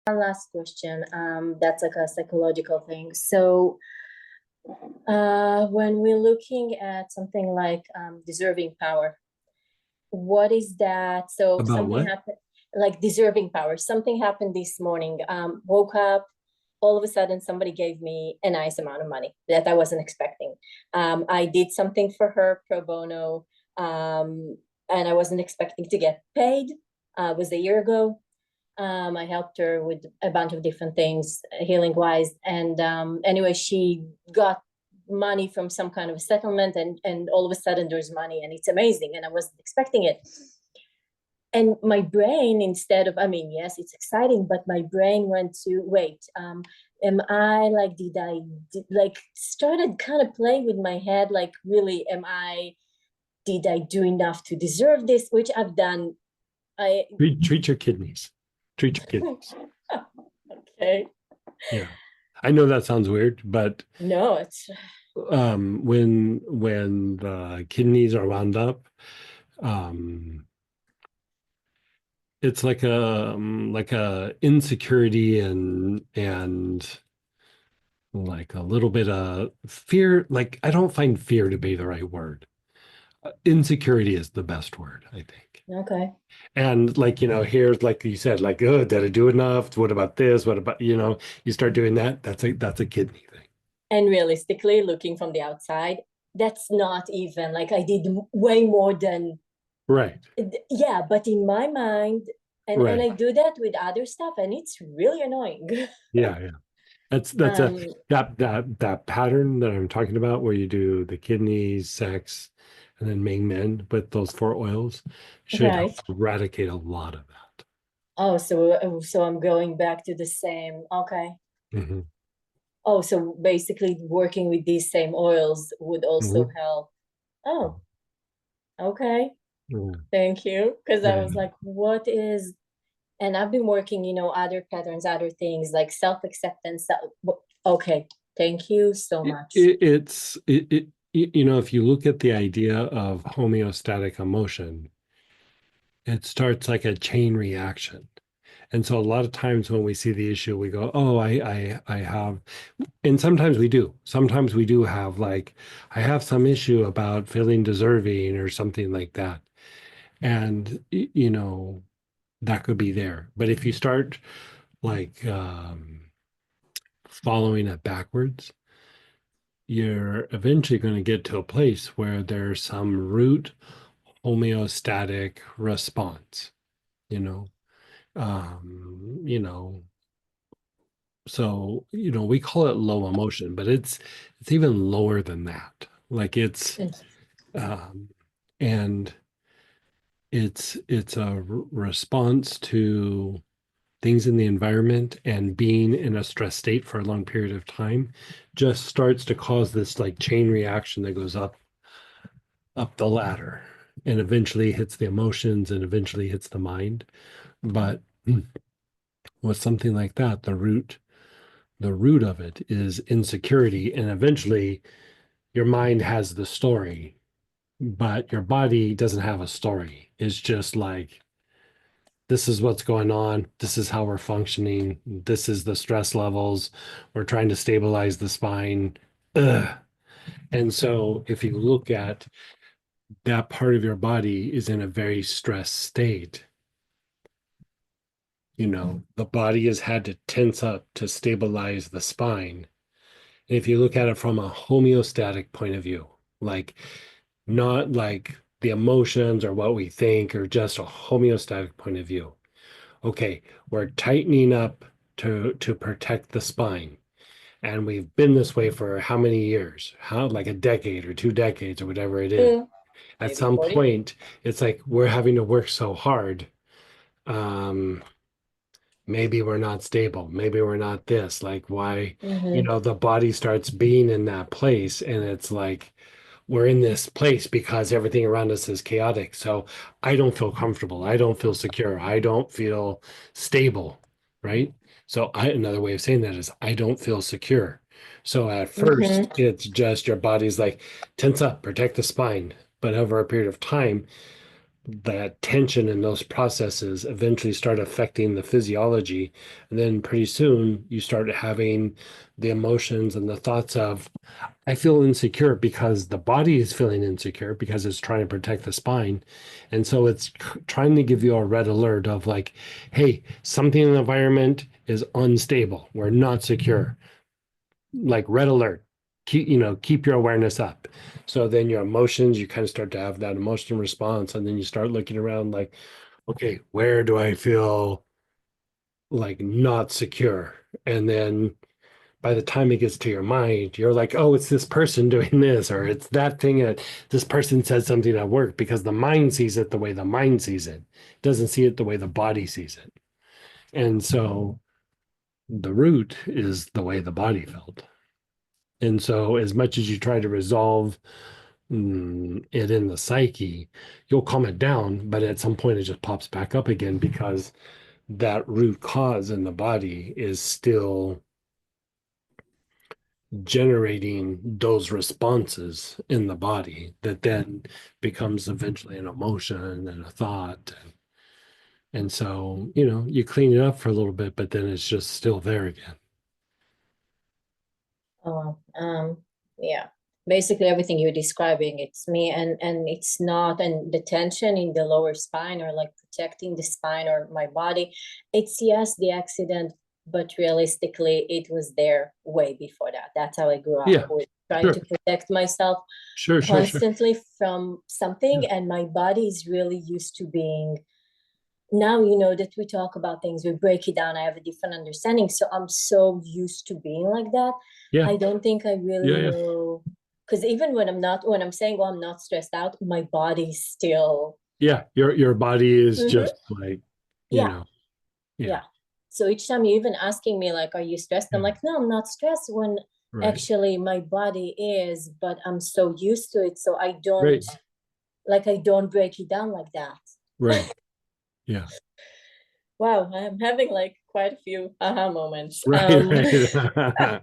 One last question. That's like a psychological thing. So, when we're looking at something like deserving power, what is that? So About something what? happened, like deserving power. Something happened this morning. Woke up, all of a sudden somebody gave me a nice amount of money that I wasn't expecting. I did something for her pro bono, and I wasn't expecting to get paid. It was a year ago. I helped her with a bunch of different things, healing wise. And anyway, she got money from some kind of a settlement, and all of a sudden there's money, and it's amazing. And I wasn't expecting it. And my brain, instead of, I mean, yes, it's exciting, but my brain went to wait. Am I like, like started kind of playing with my head, like, really, did I do enough to deserve this? Which I've done. I, Treat your kidneys. Treat your kidneys. okay. Yeah. I know that sounds weird, but No, it's when the kidneys are wound up, um, it's like a insecurity and like a little bit of fear. Like I don't find fear to be the right word. Insecurity is the best word, I think. okay. And like, here's like you said, like, oh, did I do enough? What about this? What about, you start doing that, that's a kidney thing. And realistically, looking from the outside, that's not even like I did way more than, Right. yeah, but in my mind, and Right. I do that with other stuff, and it's really annoying. Yeah, yeah. That's a um, that pattern that I'm talking about where you do the kidneys, sex, and then Ming Men with those four oils should help right. eradicate a lot of that. Oh, so I'm going back to the same. Okay. Hmm. Oh, so basically working with these same oils would also Hmm. help. Oh, okay. Yeah. Thank you. Because I Yeah. was like, what is, and I've been working, other patterns, other things like self-acceptance. Okay. Thank you so It, much. it, it's if you look at the idea of homeostatic emotion, it starts like a chain reaction. And so a lot of times when we see the issue, we go, "Oh, I have," and sometimes we do. Sometimes we do have like, I have some issue about feeling deserving or something like that, and that could be there. But if you start like following it backwards, you're eventually going to get to a place where there's some root homeostatic response. You know, um, you know, so we call it low emotion, but it's even lower than that. Like um and it's a response to things in the environment, and being in a stress state for a long period of time just starts to cause this like chain reaction that goes up the ladder and eventually hits the emotions and eventually hits the mind. But with something like that, the root of it is insecurity, and eventually your mind has the story, but your body doesn't have a story. It's just like, this is what's going on, this is how we're functioning, this is the stress levels, we're trying to stabilize the spine. Ugh. And so if you look at that part of your body is in a very stressed state, the body has had to tense up to stabilize the spine. If you look at it from a homeostatic point of view, like not like the emotions or what we think, or just a homeostatic point of view. Okay, we're tightening up to protect the spine. And we've been this way for how many years? How, like a decade or 2 decades or whatever it is. Mm, At maybe some 40. point, it's like we're having to work so hard. Um, Maybe we're not stable, maybe we're not this, like why, Mm-hmm. the body starts being in that place, and it's like we're in this place because everything around us is chaotic. So I don't feel comfortable, I don't feel secure, I don't feel stable, right? So another way of saying that is I don't feel secure. So at first Mm-hmm. it's just your body's like, tense up, protect the spine. But over a period of time, that tension in those processes eventually start affecting the physiology. And then pretty soon you start having the emotions and the thoughts of, I feel insecure because the body is feeling insecure because it's trying to protect the spine. And so it's trying to give you a red alert of like, hey, something in the environment is unstable. We're not secure. Like red alert. Keep your awareness up. So then your emotions, you kind of start to have that emotional response, and then you start looking around like, okay, where do I feel like not secure? And then by the time it gets to your mind, you're like, oh, it's this person doing this, or it's that thing that this person said something at work, because the mind sees it the way the mind sees it. It doesn't see it the way the body sees it. And so the root is the way the body felt. And so, as much as you try to resolve it in the psyche, you'll calm it down, but at some point it just pops back up again because that root cause in the body is still generating those responses in the body that then becomes eventually an emotion and a thought. And so, you clean it up for a little bit, but then it's just still there again. Oh, yeah. Basically everything you're describing, it's me, and it's not, and the tension in the lower spine or like protecting the spine or my body, it's yes, the accident, but realistically it was there way before that. That's how I grew up, Yeah, with trying sure, to protect myself sure. constantly from something, Yeah, and my body is really used to being, now you know that we talk about things, we break it down, I have a different understanding, so I'm so used to being like that. yeah, I don't think I really yeah. know, because even when I'm saying, well, I'm not stressed out, my body's still. Yeah, your body is Mhm. just like, you Yeah, know, yeah, yeah. So each time you even asking me like, are you stressed, I'm yeah, like, no, I'm not stressed, when right, actually my body is, but I'm so used to it, so I don't, right, like, I don't break it down like that. right, yeah, Wow, I'm having like quite a few aha moments. right, right.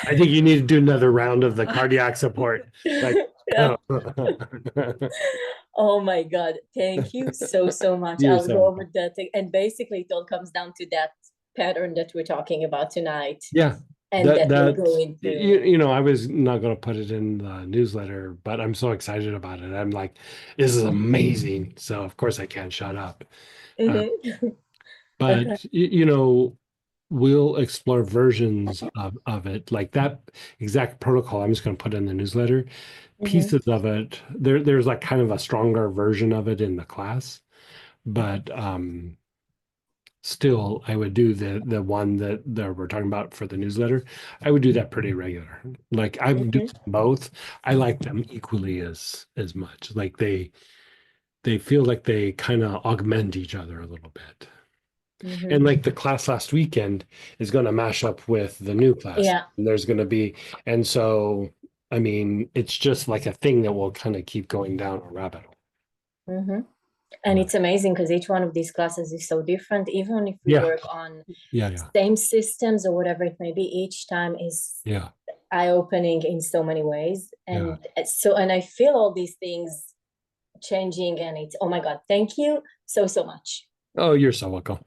I think you need to do another round of the cardiac support. Like, Yeah. oh. Oh my God. Thank you so, so much. You're I'll so go over welcome. that thing. And basically, it all comes down to that pattern that we're talking about tonight, Yeah, and that that we'll that go into. I was not going to put it in the newsletter, but I'm so excited about it. I'm like, this is amazing. So of course I can't shut up. Uh, Mhm. Okay. but we'll explore versions of it, like that exact protocol. I'm just going to put in the newsletter. Mhm. Pieces of it. There's like kind of a stronger version of it in the class, but still, I would do the one that we're talking about for the newsletter. I would do that pretty regular. Like I would do Mhm. both. I like them equally as much. Like they feel like they kind of augment each other a little bit. And Mhm. like the class last weekend is going to mash up with the new class. Yeah. And there's going to be, and so, I mean, it's just like a thing that will kind of keep going down a rabbit hole. Mhm. And But it's amazing because each one of these classes is so different. Even if we yeah, work on yeah. same systems or whatever it may be, each time is Yeah, eye-opening in so many ways. yeah. And I feel all these things changing, and it's, oh my God, thank you so, so much. Oh, you're so welcome.